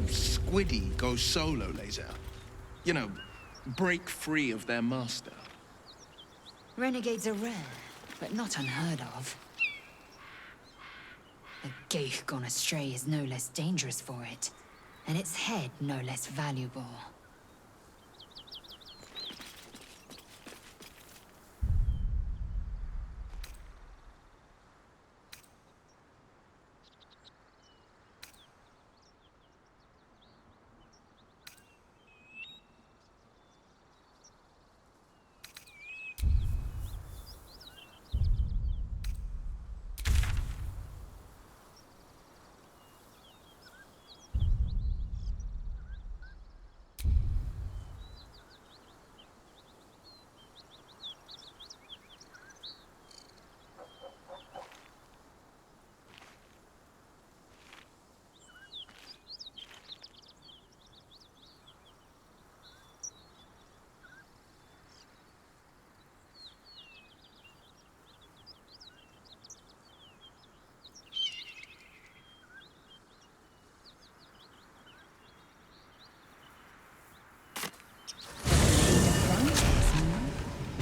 squiddy go solo, Laser. You know, break free of their master. Renegades are rare, but not unheard of. A geich gone astray is no less dangerous for it, and its head no less valuable.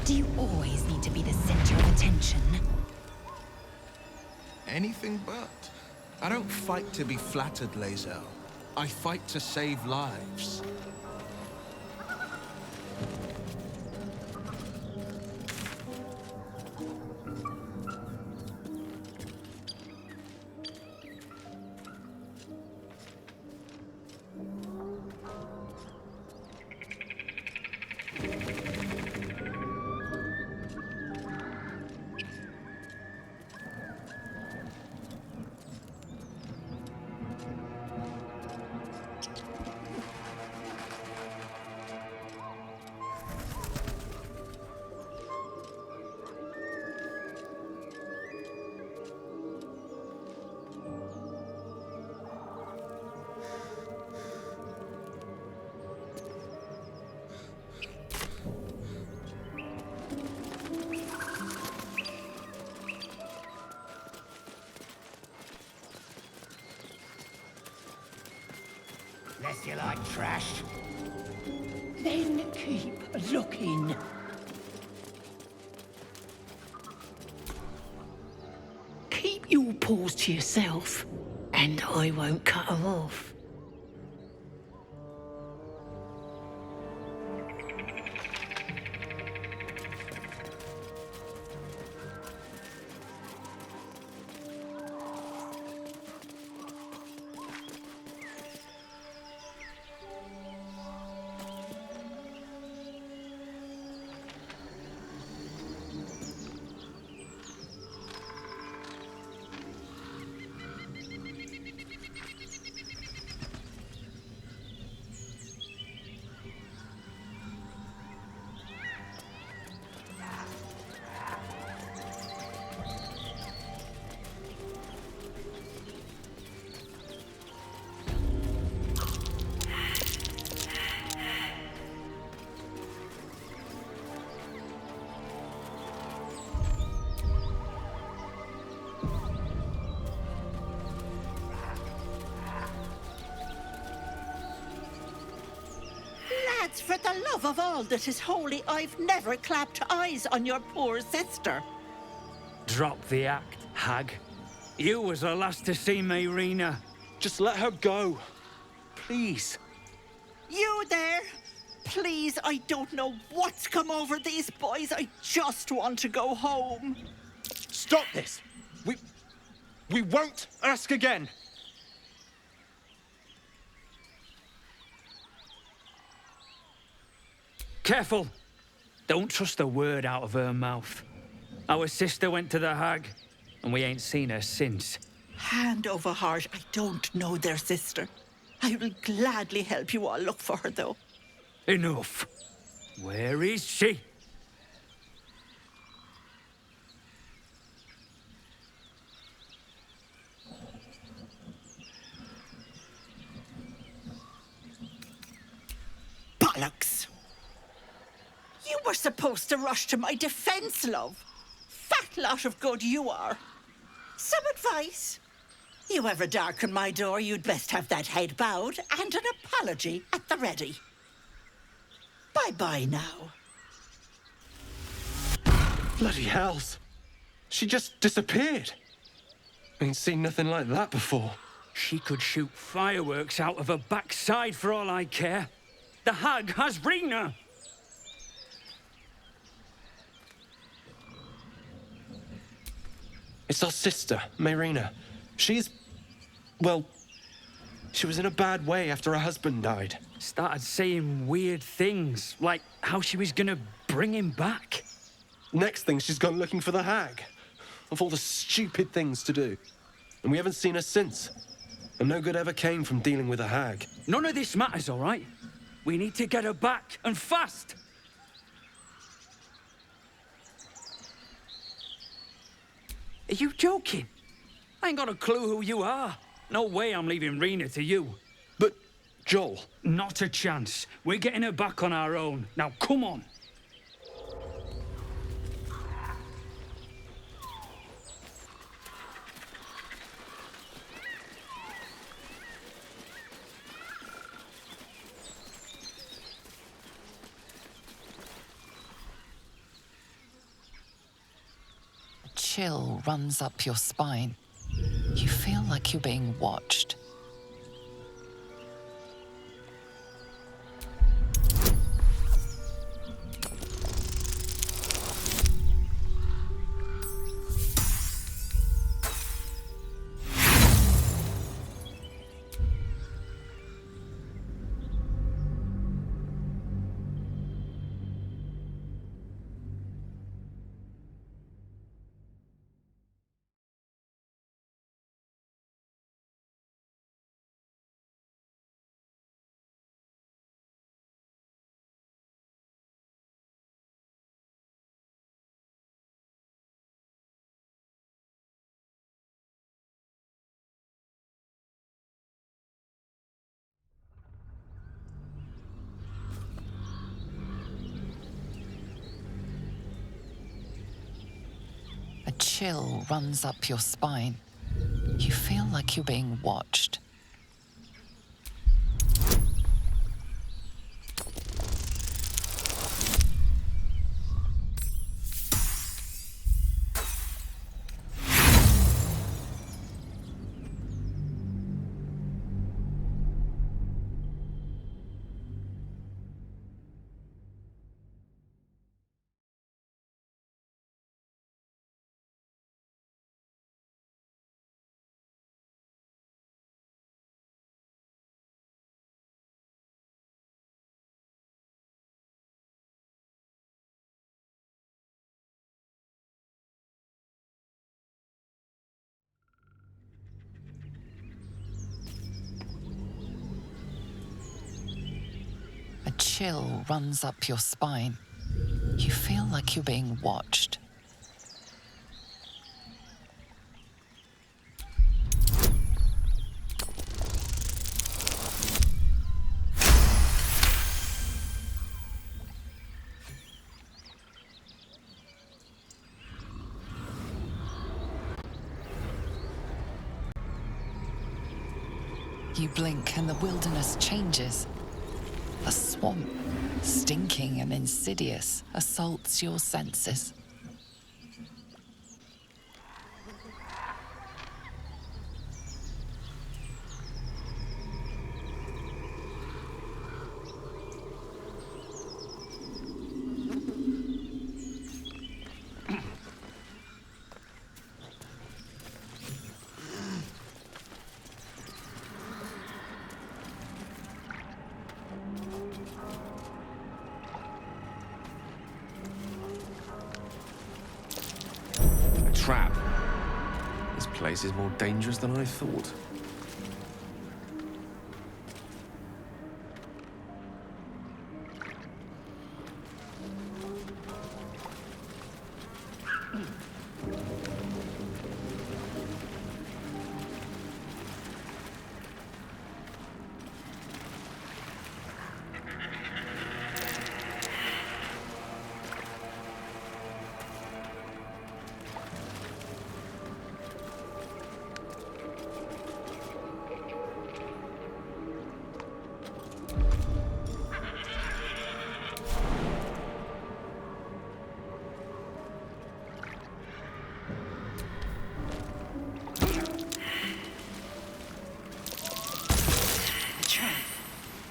Do you always need to be the center of attention? Anything but. I don't fight to be flattered, Lae'zel. I fight to save lives. Unless you like trash. Then keep looking. Keep your paws to yourself, and I won't cut them off. For the love of all that is holy, I've never clapped eyes on your poor sister. Drop the act, hag. You was the last to see me, Rena. Just let her go. Please. You there? Please, I don't know what's come over these boys. I just want to go home. Stop this! We won't ask again. Careful! Don't trust a word out of her mouth. Our sister went to the hag, and we ain't seen her since. Hand over heart, I don't know their sister. I will gladly help you all look for her, though. Enough. Where is she? Bollocks! You were supposed to rush to my defense, love. Fat lot of good you are. Some advice? You ever darken my door, you'd best have that head bowed and an apology at the ready. Bye-bye now. Bloody hells. She just disappeared. Ain't seen nothing like that before. She could shoot fireworks out of her backside for all I care. The hag has Rena! It's our sister, Mayrina. She's... well... she was in a bad way after her husband died. Started saying weird things, like how she was gonna bring him back. Next thing, she's gone looking for the hag. Of all the stupid things to do. And we haven't seen her since. And no good ever came from dealing with a hag. None of this matters, all right? We need to get her back, and fast! Are you joking? I ain't got a clue who you are. No way I'm leaving Rena to you. But, Joel... Not a chance. We're getting her back on our own. Now, come on. Chill runs up your spine. You feel like you're being watched. A chill runs up your spine. You feel like you're being watched. A chill runs up your spine. You feel like you're being watched. You blink and the wilderness changes. A swamp, stinking and insidious, assaults your senses. Trap. This place is more dangerous than I thought.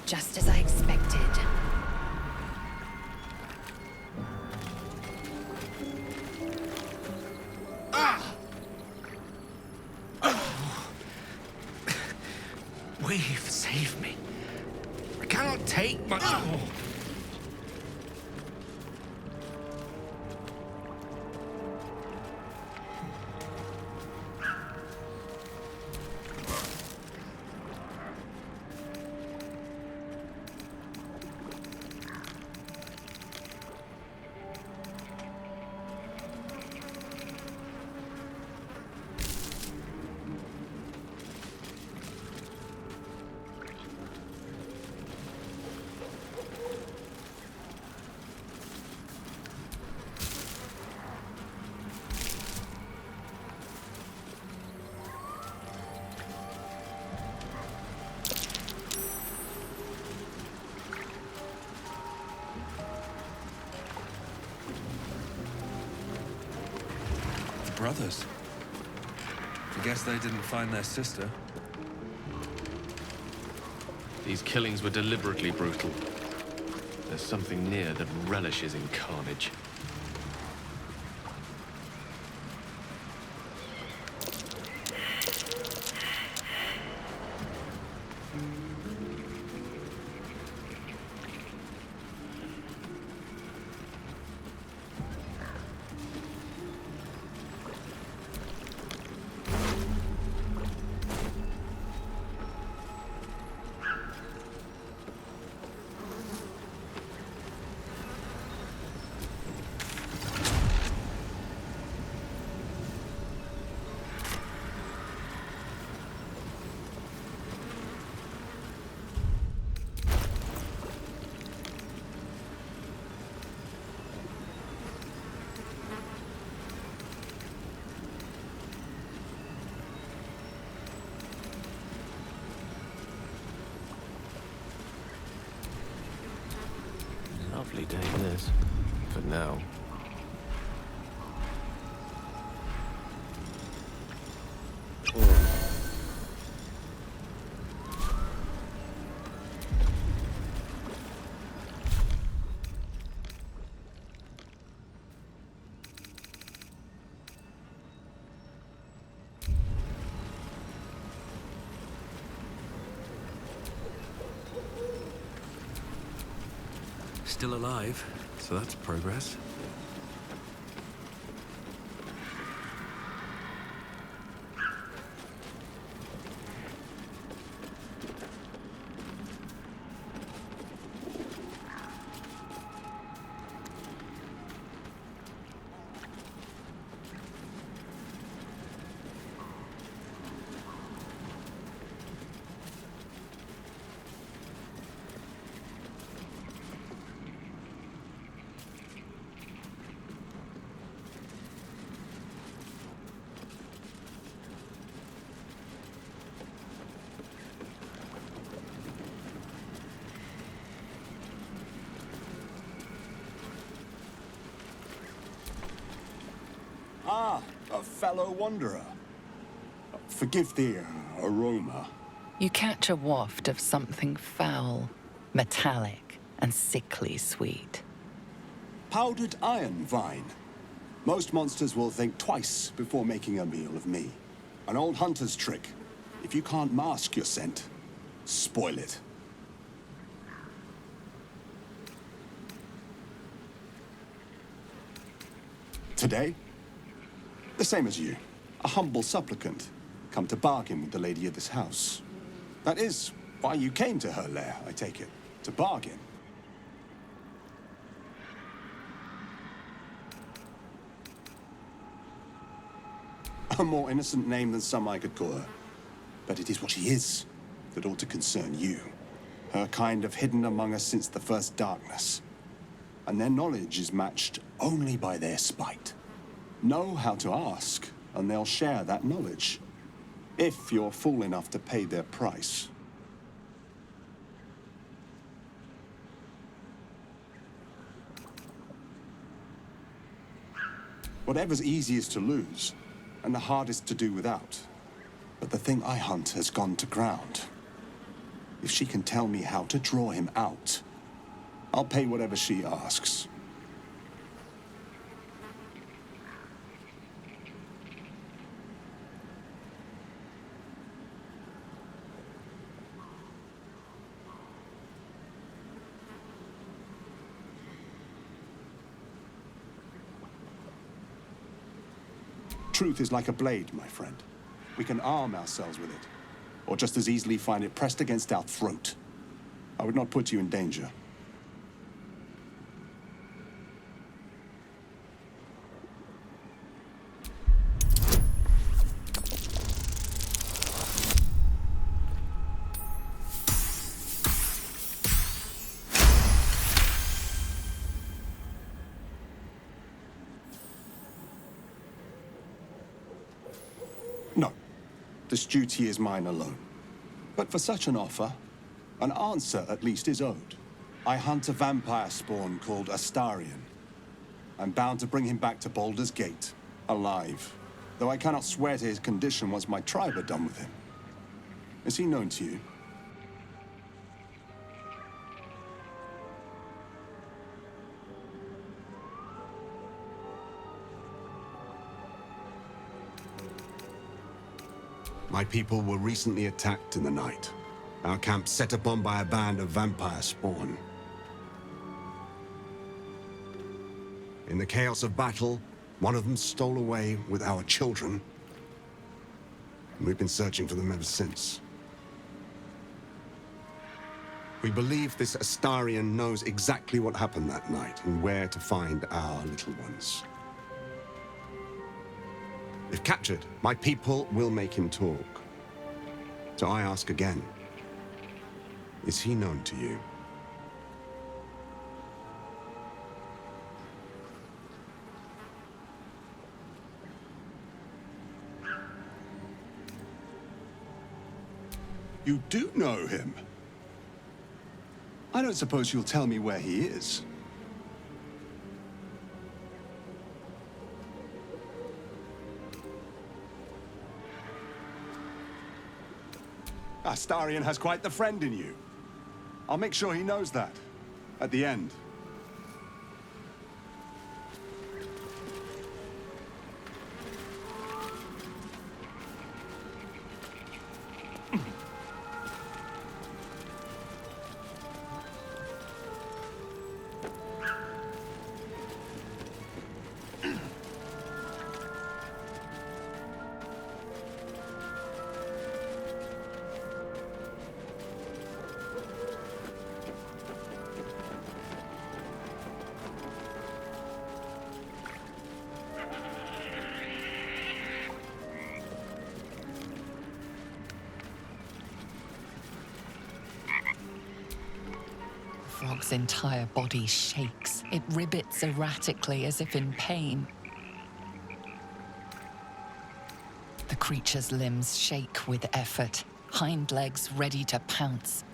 Just as I expected. Weave, save me. I cannot take much more. Brothers. I guess they didn't find their sister. These killings were deliberately brutal. There's something near that relishes in carnage. Lovely day this, for now. Still alive, so that's progress. Ah, a fellow wanderer. Forgive the aroma. You catch a waft of something foul, metallic, and sickly sweet. Powdered iron vine. Most monsters will think twice before making a meal of me. An old hunter's trick. If you can't mask your scent, spoil it. Today, the same as you. A humble supplicant, come to bargain with the lady of this house. That is why you came to her lair, I take it. To bargain. A more innocent name than some I could call her. But it is what she is that ought to concern you. Her kind have hidden among us since the first darkness. And their knowledge is matched only by their spite. Know how to ask, and they'll share that knowledge. If you're fool enough to pay their price. Whatever's easiest to lose, and the hardest to do without. But the thing I hunt has gone to ground. If she can tell me how to draw him out, I'll pay whatever she asks. Truth is like a blade, my friend. We can arm ourselves with it, or just as easily find it pressed against our throat. I would not put you in danger. No. This duty is mine alone. But for such an offer, an answer at least is owed. I hunt a vampire spawn called Astarion. I'm bound to bring him back to Baldur's Gate, alive. Though I cannot swear to his condition once my tribe are done with him. Is he known to you? My people were recently attacked in the night. Our camp set upon by a band of vampire spawn. In the chaos of battle, one of them stole away with our children. And we've been searching for them ever since. We believe this Astarion knows exactly what happened that night and where to find our little ones. If captured, my people will make him talk. So I ask again, is he known to you? You do know him? I don't suppose you'll tell me where he is. Astarion has quite the friend in you. I'll make sure he knows that. At the end. The frog's entire body shakes. It ribbits erratically as if in pain. The creature's limbs shake with effort, hind legs ready to pounce.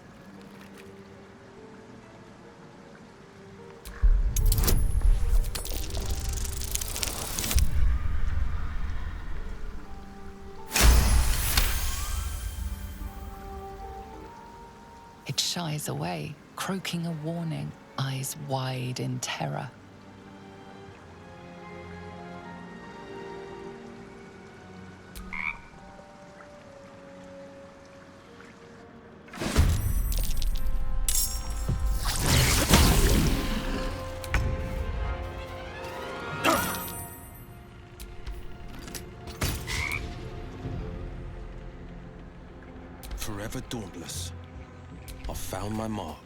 It shies away, croaking a warning, eyes wide in terror. Forever dauntless. I've found my mark.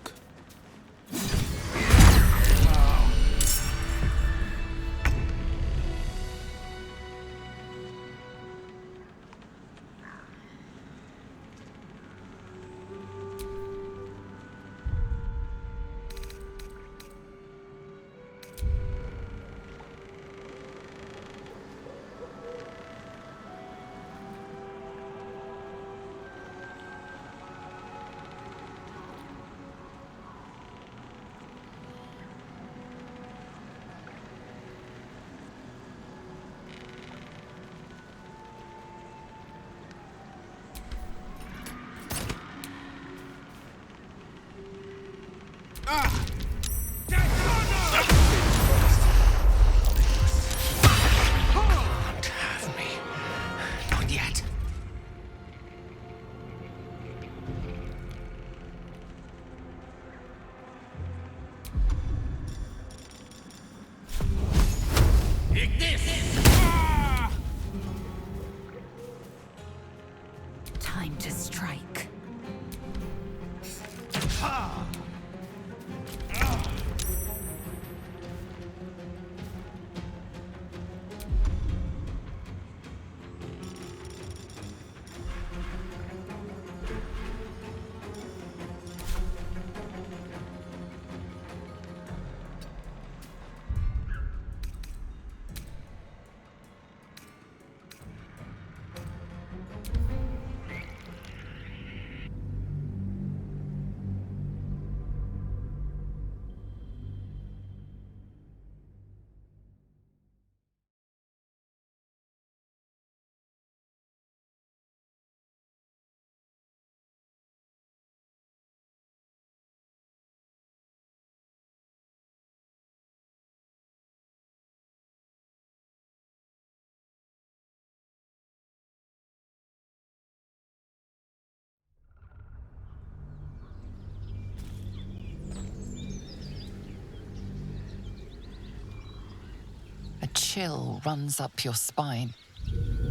chill runs up your spine.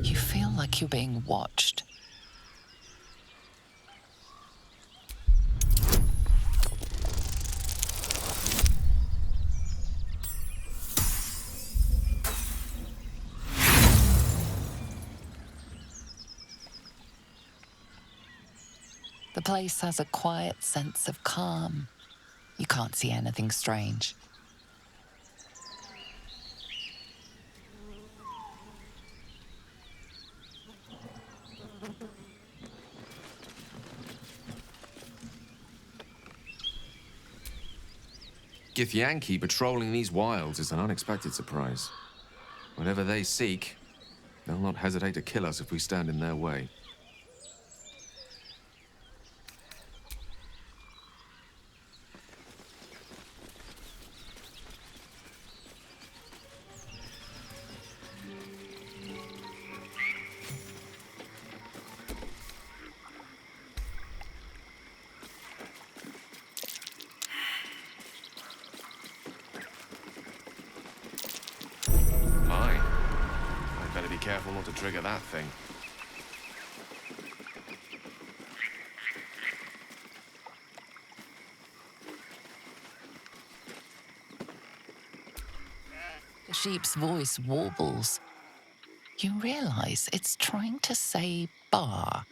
You feel like you're being watched. The place has a quiet sense of calm. You can't see anything strange. Githyanki patrolling these wilds is an unexpected surprise. Whatever they seek, they'll not hesitate to kill us if we stand in their way. Hi. I'd better be careful not to trigger that thing. The sheep's voice warbles. You realize it's trying to say bar.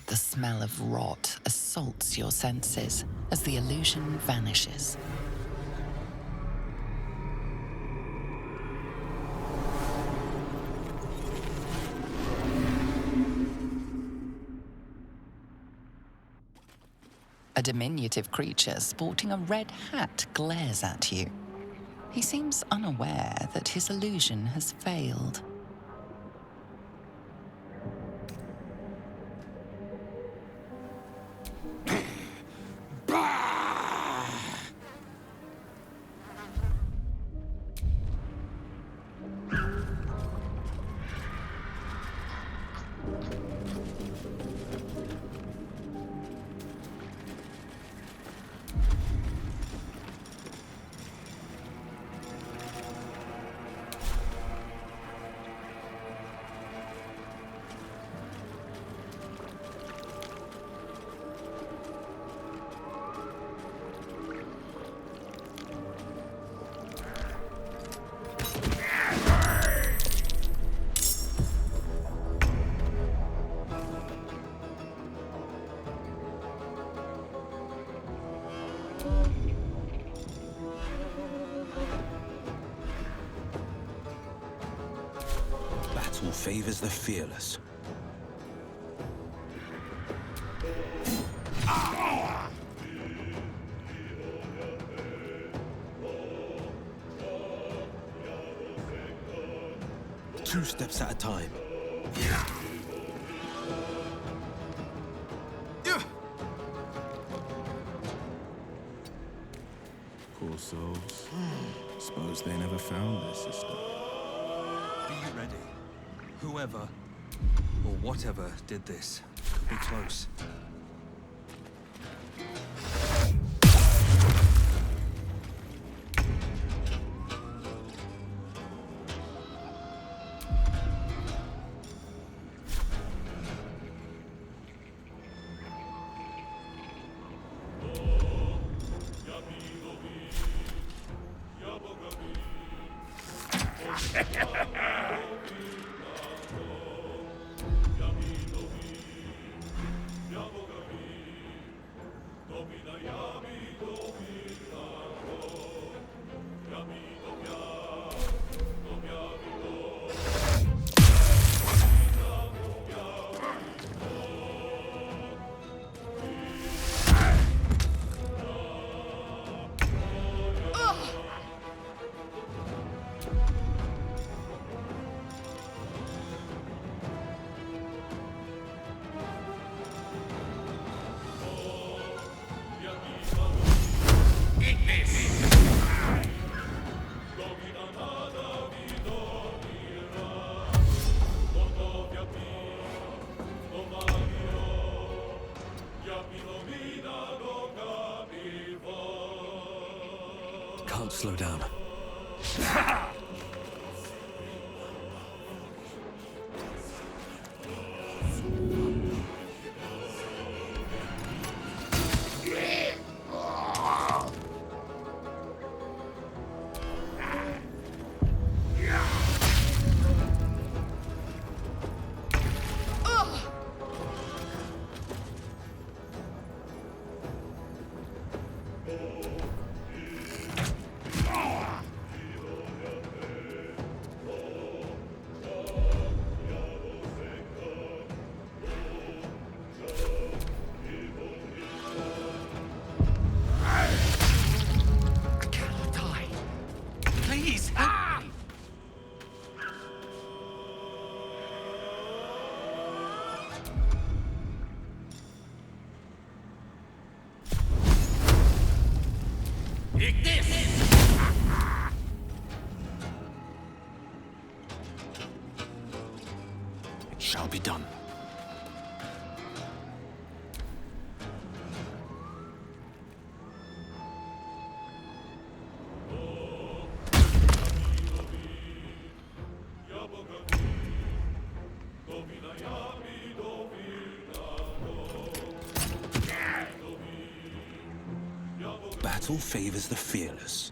The smell of rot assaults your senses as the illusion vanishes. A diminutive creature sporting a red hat glares at you. He seems unaware that his illusion has failed. Battle favors the fearless. Two steps at a time. Poor souls. Suppose they never found their sister. Be ready. Whoever or whatever did this could be close. slow down. Please, help me. It shall be done. Battle favors the fearless.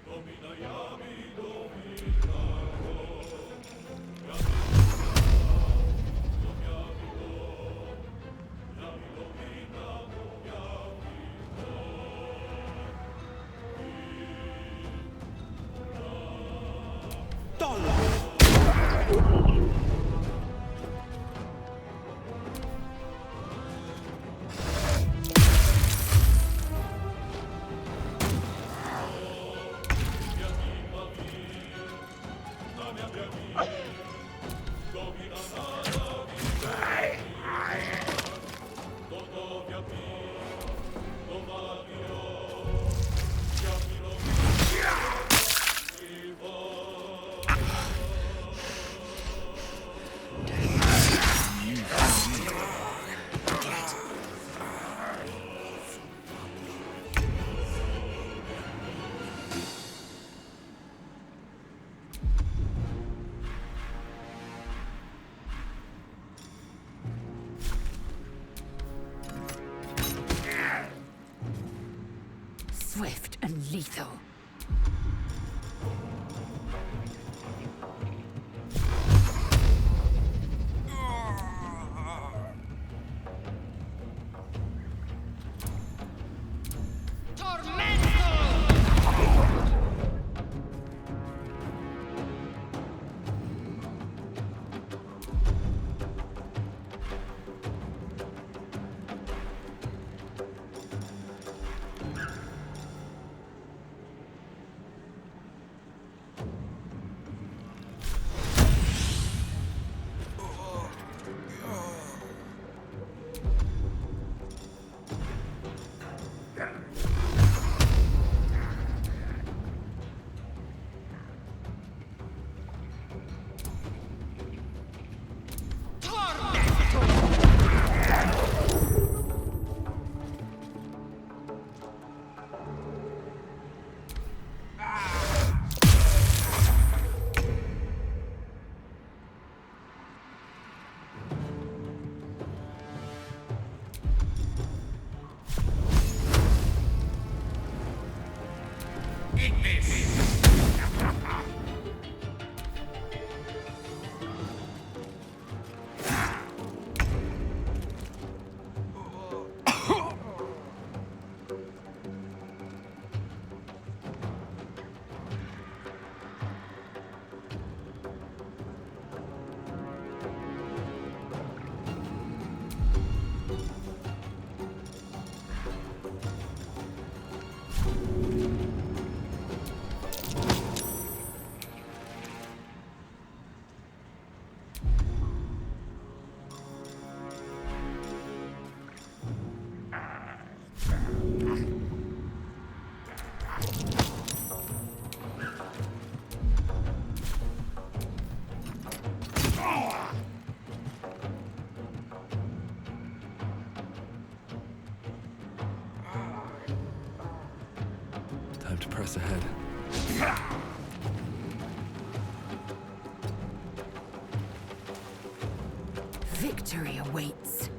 Swift and lethal. Time to press ahead. victory awaits.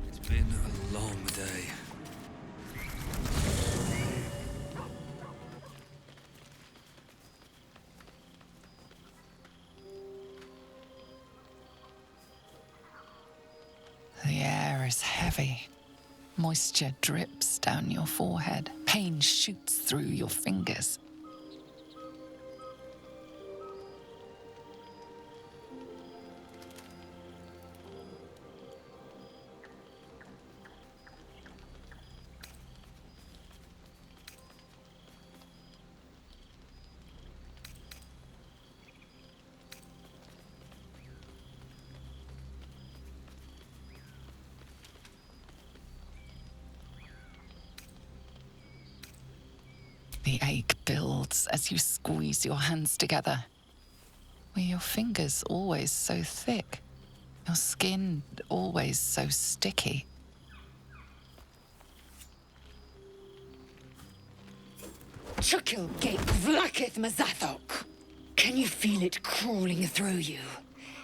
It's been a long day. The air is heavy. Moisture drips down your forehead. Pain shoots through your fingers. The ache builds as you squeeze your hands together. Were your fingers always so thick? Your skin always so sticky? Chukil Gate Vlakith Mazathok! Can you feel it crawling through you?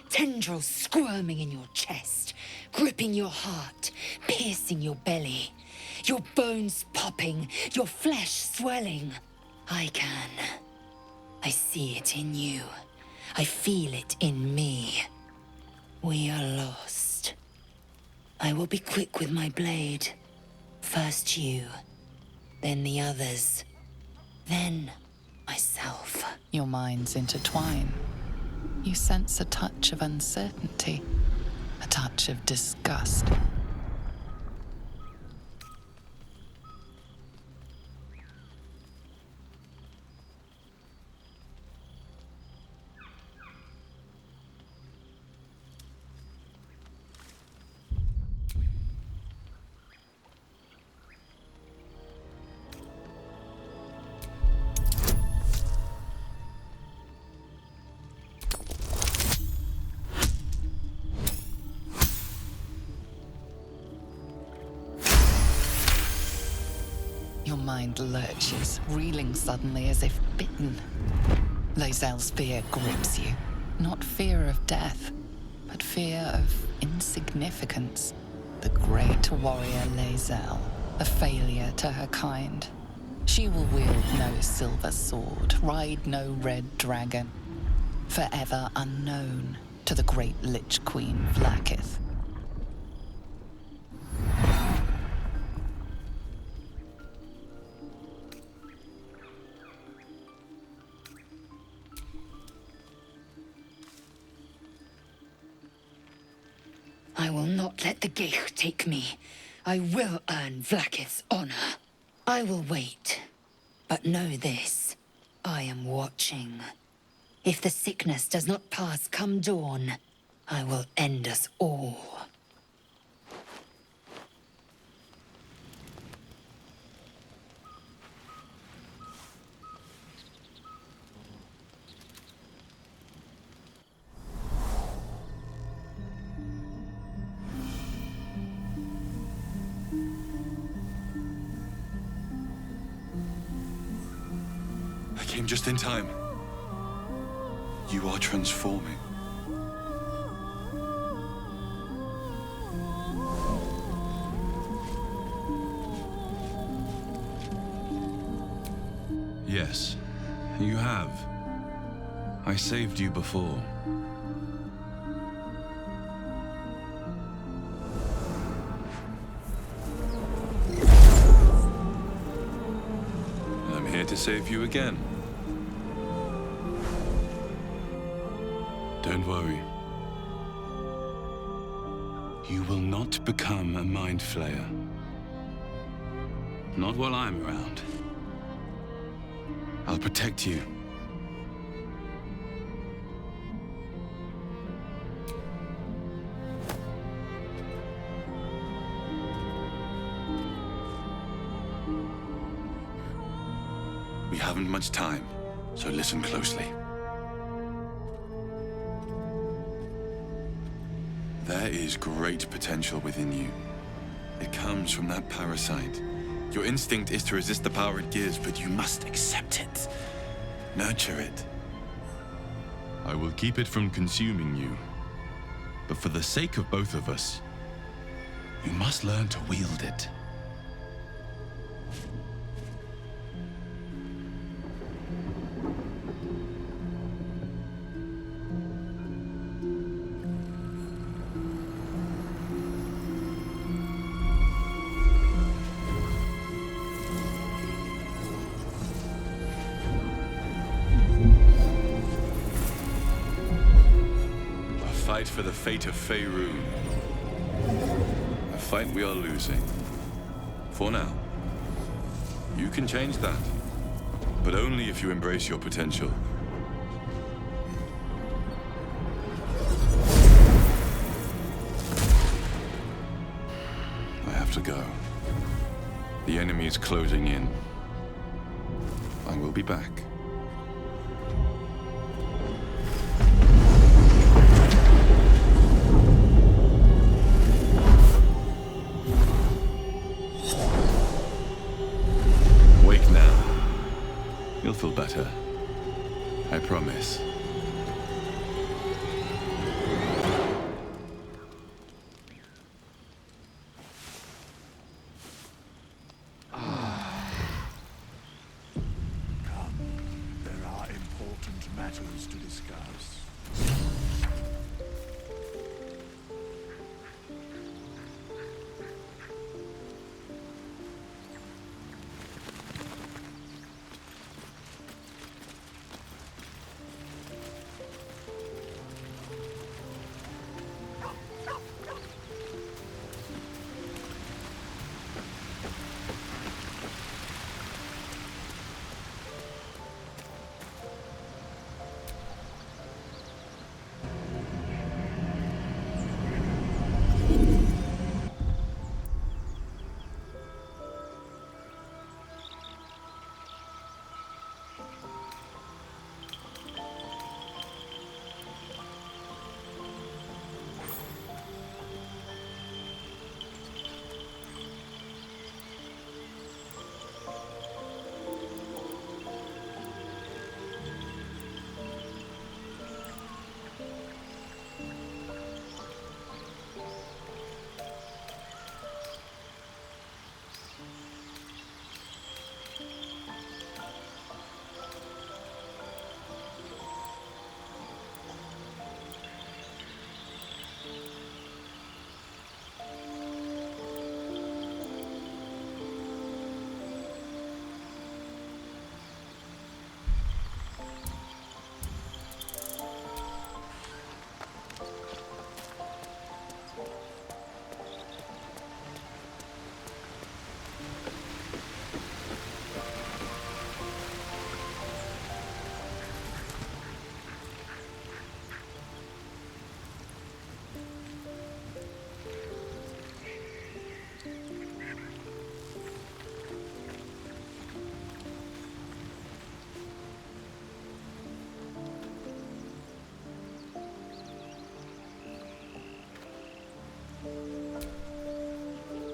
Tendrils squirming in your chest, gripping your heart, piercing your belly. Your bones popping, your flesh swelling. I can. I see it in you. I feel it in me. We are lost. I will be quick with my blade. First you, then the others, then myself. Your minds intertwine. You sense a touch of uncertainty, a touch of disgust. Your mind lurches, reeling suddenly as if bitten. Lae'zel's fear grips you. Not fear of death, but fear of insignificance. The great warrior Lae'zel, a failure to her kind. She will wield no silver sword, ride no red dragon. Forever unknown to the great Lich Queen Vlakith. I will not let the Geich take me. I will earn Vlaakith's honor. I will wait. But know this. I am watching. If the sickness does not pass come dawn, I will end us all. I came just in time. You are transforming. Yes, you have. I saved you before. I'm here to save you again. Don't worry. You will not become a mind flayer. Not while I'm around. I'll protect you. We haven't much time, so listen closely. There is great potential within you. It comes from that parasite. Your instinct is to resist the power it gives, but you must accept it. Nurture it. I will keep it from consuming you. But for the sake of both of us, you must learn to wield it. Fight for the fate of Faerun. A fight we are losing. For now. You can change that. But only if you embrace your potential. I have to go. The enemy is closing in. I will be back. You'll feel better. I promise. Come, there are important matters to discuss.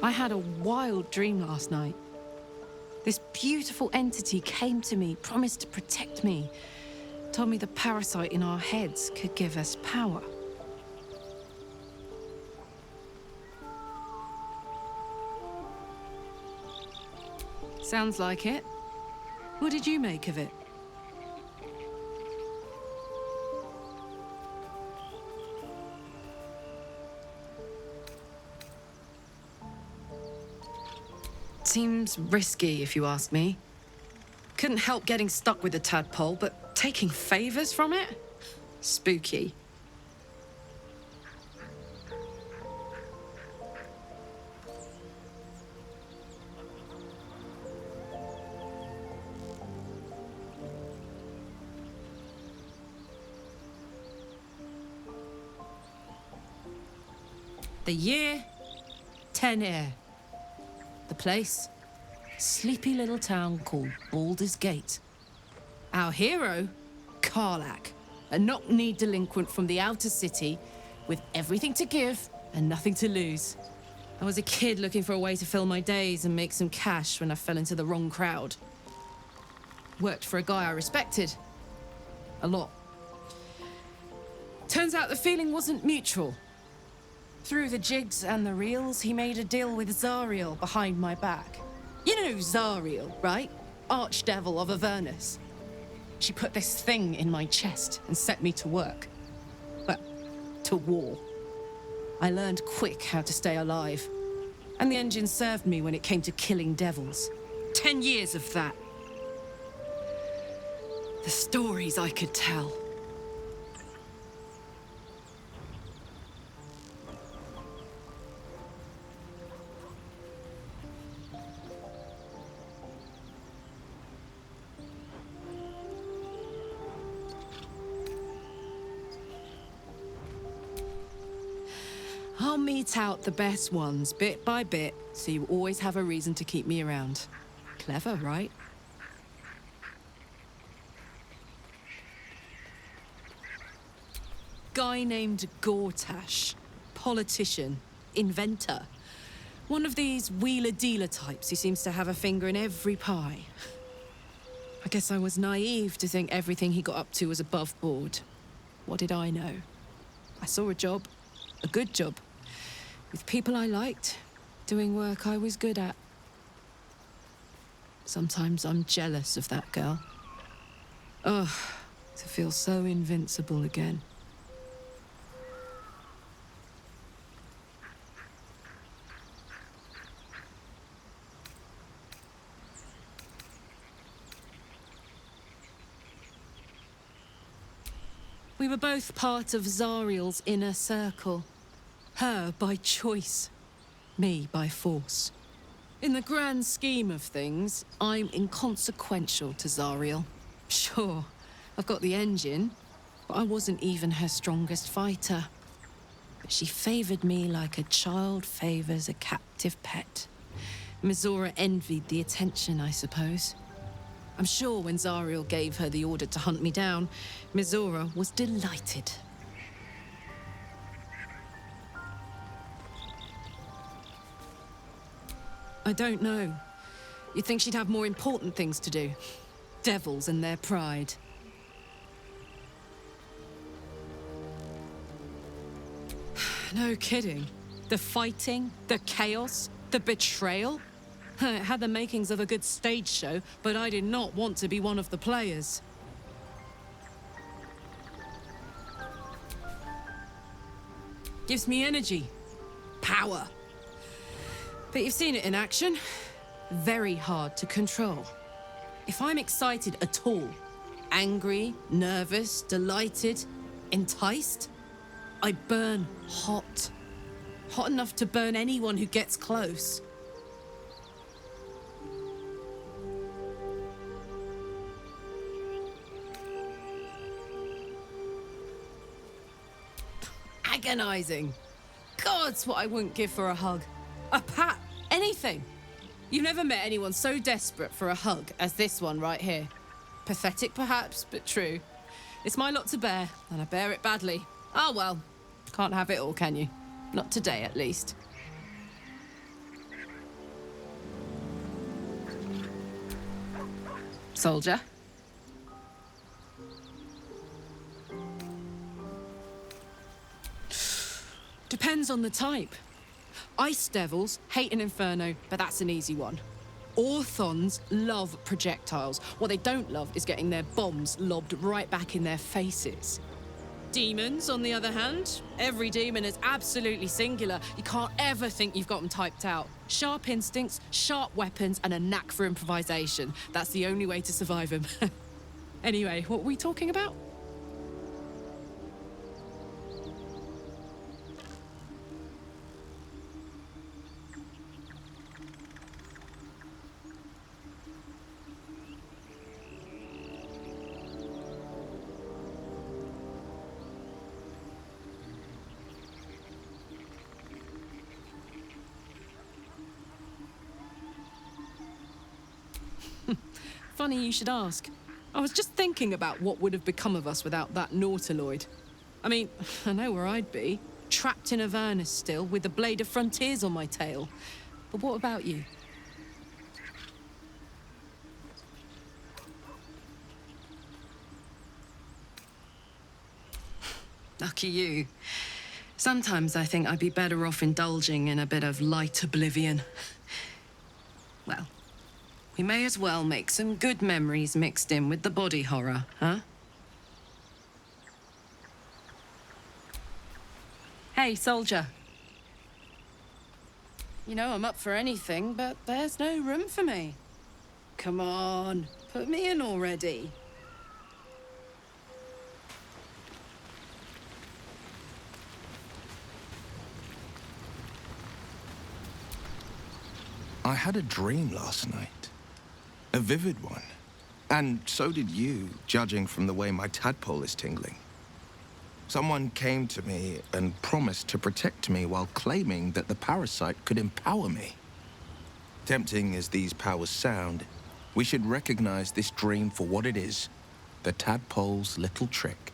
I had a wild dream last night. This beautiful entity came to me, promised to protect me, told me the parasite in our heads could give us power. Sounds like it. What did you make of it? Seems risky, if you ask me. Couldn't help getting stuck with the tadpole, but taking favors from it? Spooky. The year, 10 air. The place, sleepy little town called Baldur's Gate. Our hero, Karlach, a knock-kneed delinquent from the outer city with everything to give and nothing to lose. I was a kid looking for a way to fill my days and make some cash when I fell into the wrong crowd. Worked for a guy I respected. A lot. Turns out the feeling wasn't mutual. Through the jigs and the reels, he made a deal with Zariel behind my back. You know Zariel, right? Archdevil of Avernus. She put this thing in my chest and set me to work. Well, to war. I learned quick how to stay alive. And the engine served me when it came to killing devils. 10 years of that. The stories I could tell. I'll mete out the best ones, bit by bit, so you always have a reason to keep me around. Clever, right? Guy named Gortash. Politician. Inventor. One of these wheeler-dealer types who seems to have a finger in every pie. I guess I was naive to think everything he got up to was above board. What did I know? I saw a job. A good job. With people I liked, doing work I was good at. Sometimes I'm jealous of that girl. Ugh, to feel so invincible again. We were both part of Zariel's inner circle. Her by choice, me by force. In the grand scheme of things, I'm inconsequential to Zariel. Sure, I've got the engine, but I wasn't even her strongest fighter. But she favored me like a child favors a captive pet. Mizora envied the attention, I suppose. I'm sure when Zariel gave her the order to hunt me down, Mizora was delighted. I don't know. You'd think she'd have more important things to do. Devils and their pride. No kidding. The fighting, the chaos, the betrayal. It had the makings of a good stage show, but I did not want to be one of the players. Gives me energy. Power. But you've seen it in action. Very hard to control. If I'm excited at all, angry, nervous, delighted, enticed, I burn hot. Hot enough to burn anyone who gets close. Agonizing. God's what I wouldn't give for a hug. A pat, anything. You've never met anyone so desperate for a hug as this one right here. Pathetic perhaps, but true. It's my lot to bear, and I bear it badly. Ah well, can't have it all, can you? Not today, at least. soldier. Depends on the type. Ice devils hate an inferno, but that's an easy one. Orthons love projectiles. What they don't love is getting their bombs lobbed right back in their faces. Demons, on the other hand, every demon is absolutely singular. You can't ever think you've got them typed out. Sharp instincts, sharp weapons, and a knack for improvisation. That's the only way to survive them. Anyway, what were we talking about? Funny you should ask. I was just thinking about what would have become of us without that Nautiloid. I mean, I know where I'd be. Trapped in Avernus still, with the Blade of Frontiers on my tail. But what about you? Lucky you. Sometimes I think I'd be better off indulging in a bit of light oblivion. Well, we may as well make some good memories mixed in with the body horror, huh? Hey, soldier. You know I'm up for anything, but there's no room for me. Come on, put me in already. I had a dream last night. A vivid one. And so did you, judging from the way my tadpole is tingling. Someone came to me and promised to protect me while claiming that the parasite could empower me. Tempting as these powers sound, we should recognize this dream for what it is, the tadpole's little trick.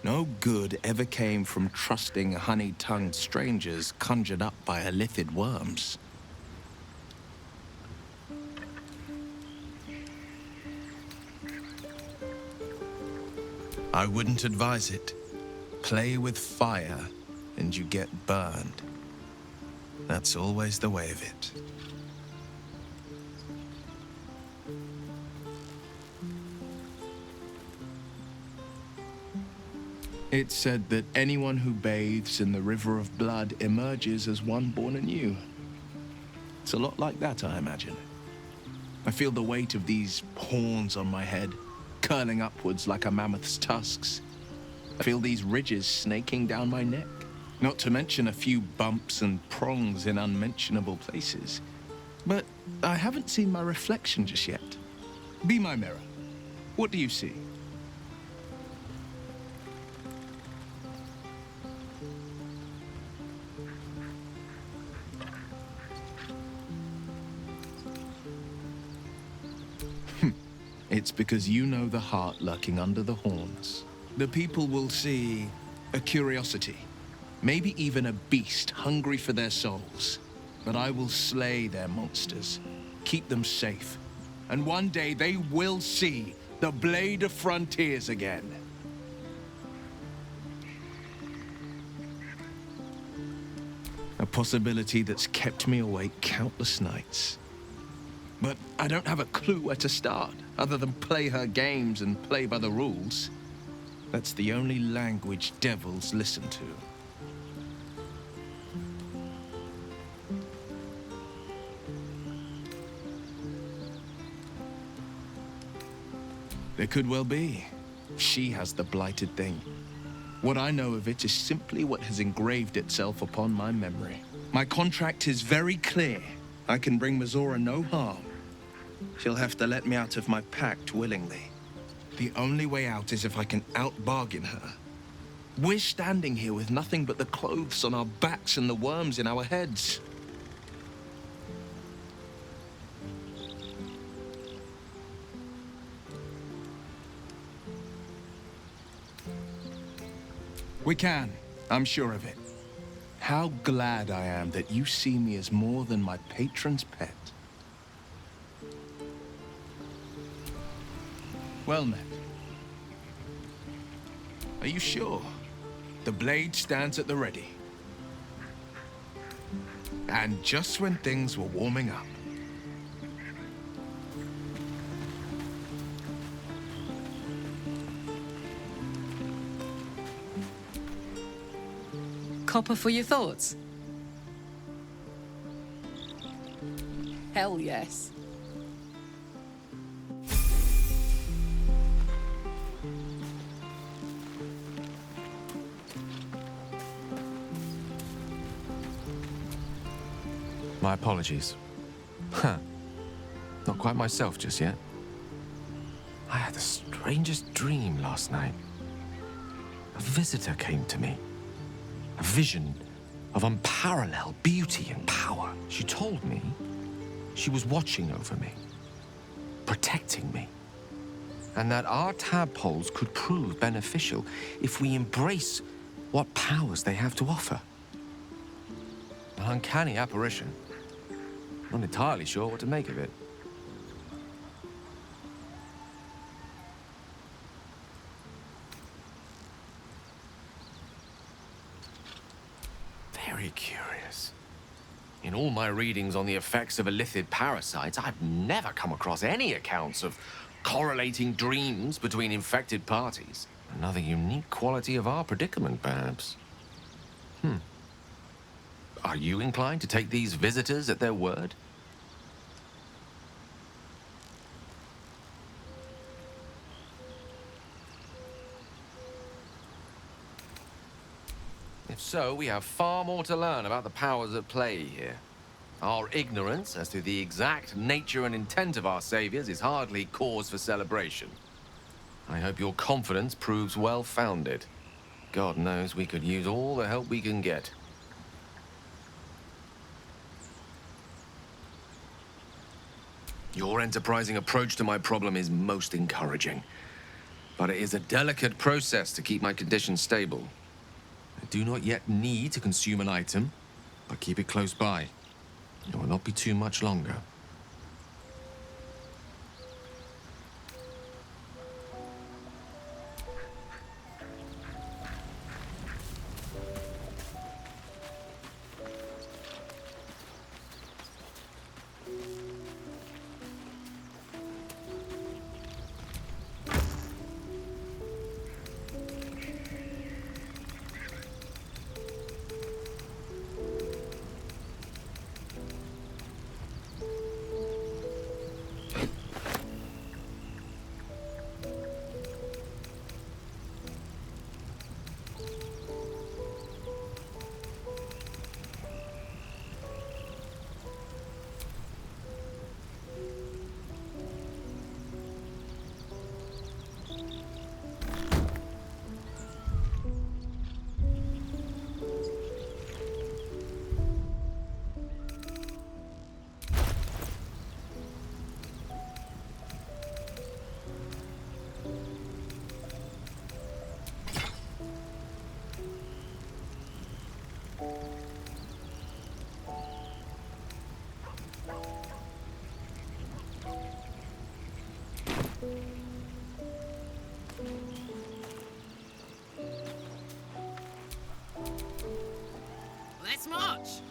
No good ever came from trusting honey-tongued strangers conjured up by elithid worms. I wouldn't advise it. Play with fire, and you get burned. That's always the way of it. It's said that anyone who bathes in the river of blood emerges as one born anew. It's a lot like that, I imagine. I feel the weight of these horns on my head, curling upwards like a mammoth's tusks. I feel these ridges snaking down my neck, not to mention a few bumps and prongs in unmentionable places. But I haven't seen my reflection just yet. Be my mirror. What do you see? It's because you know the heart lurking under the horns. The people will see a curiosity, maybe even a beast hungry for their souls. But I will slay their monsters, keep them safe. And one day they will see the Blade of Frontiers again. A possibility that's kept me awake countless nights. But I don't have a clue where to start, other than play her games and play by the rules. That's the only language devils listen to. There could well be. She has the blighted thing. What I know of it is simply what has engraved itself upon my memory. My contract is very clear. I can bring Mizora no harm. She'll have to let me out of my pact willingly. The only way out is if I can out-bargain her. We're standing here with nothing but the clothes on our backs and the worms in our heads. We can. I'm sure of it. How glad I am that you see me as more than my patron's pet. Well met. Are you sure? The blade stands at the ready. And just when things were warming up. Copper for your thoughts? Hell yes. My apologies. Huh. Not quite myself just yet. I had the strangest dream last night. A visitor came to me. A vision of unparalleled beauty and power. She told me she was watching over me, protecting me, and that our tadpoles could prove beneficial if we embrace what powers they have to offer. An uncanny apparition. Not entirely sure what to make of it. Very curious. In all my readings on the effects of illithid parasites, I've never come across any accounts of correlating dreams between infected parties. Another unique quality of our predicament, perhaps. Are you inclined to take these visitors at their word? If so, we have far more to learn about the powers at play here. Our ignorance as to the exact nature and intent of our saviors is hardly cause for celebration. I hope your confidence proves well-founded. God knows we could use all the help we can get. Your enterprising approach to my problem is most encouraging. But it is a delicate process to keep my condition stable. I do not yet need to consume an item, but keep it close by. It will not be too much longer. Let's march!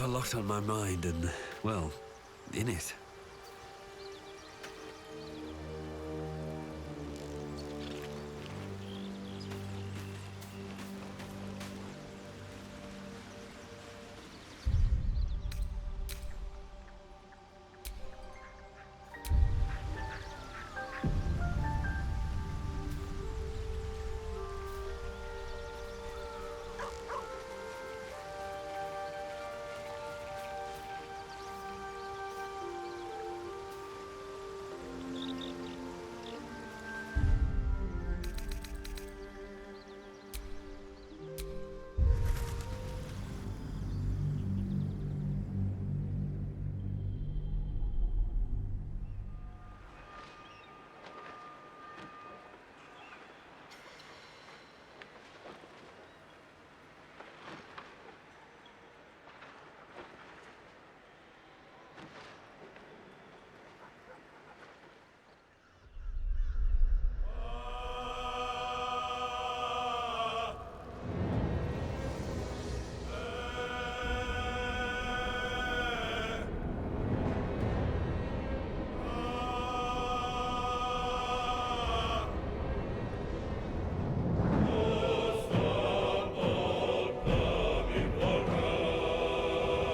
have a lot on my mind and, well, in it.